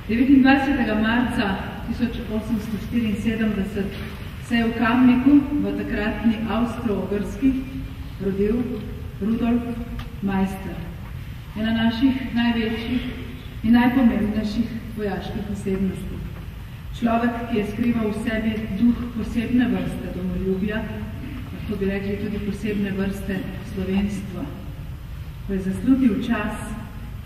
29. marca 1874 se je v Kamniku, v takratni Avstro-Ogrski, rodil Rudolf Meister, ena naših največjih in najpomembnejših vojaških osebnosti. Človek, ki je skrival v sebi duh posebne vrste domoljubja, lahko bi rekli tudi posebne vrste slovenstva. Ko je zaslutil čas,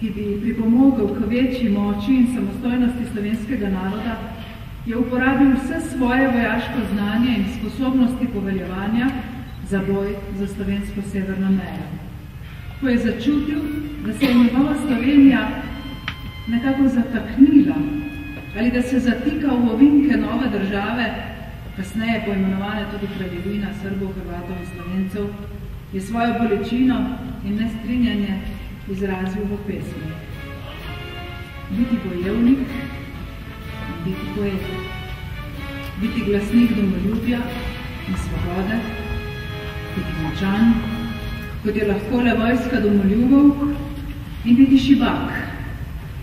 ki bi pripomogel k večji moči in samostojnosti slovenskega naroda, je uporabil vse svoje vojaško znanje in sposobnosti poveljevanja za boj za slovensko severno mejo. Ko je začutil, da se je njegova Slovenija nekako zataknila ali da se zatika v ovinke nove države, kasneje poimenovane tudi kraljevina Srbov, Hrvatov in Slovencev, je svojo bolečino in nestrinjanje izrazil v pesmi. Biti bojevnik in biti poet. Biti glasnik domoljubja in svobode, biti močan, kot je lahko le vojska domoljubov, in biti šibak,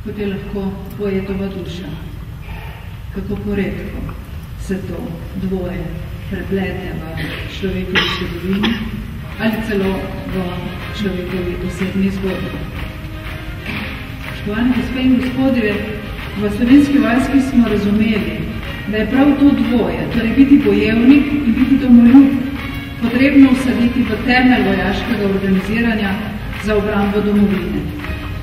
kot je lahko poetova duša. Kako poredko se to dvoje preplete v človekovi zgodovini ali celo v človekovi osebni zgodbi. Spoštovani gospe in gospodje, v slovenski vojski smo razumeli, da je prav to dvoje, torej biti bojevnik in biti domoljub, potrebno vsaditi v temelj vojaškega organiziranja za obrambo domovine.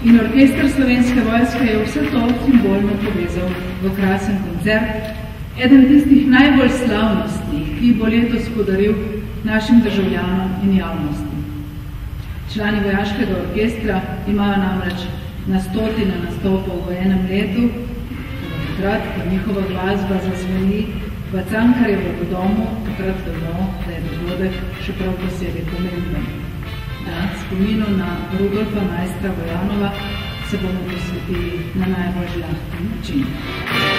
In orkester slovenske vojske je vse to simbolno povezal v krasen koncert, eden tistih najbolj slavnostnih, ki bo letos podaril našim državljanom in javnosti. Člani vojaškega orkestra imajo namreč na stotine nastopov v enem letu, takrat, ko njihova glasba zazveni v Cankarjevem domu, takrat vemo, da je dogodek še prav posebej pomemben. Na spominu na Rudolfa Meistra Vojanova se bomo posvetili na najbolj žlahtni način.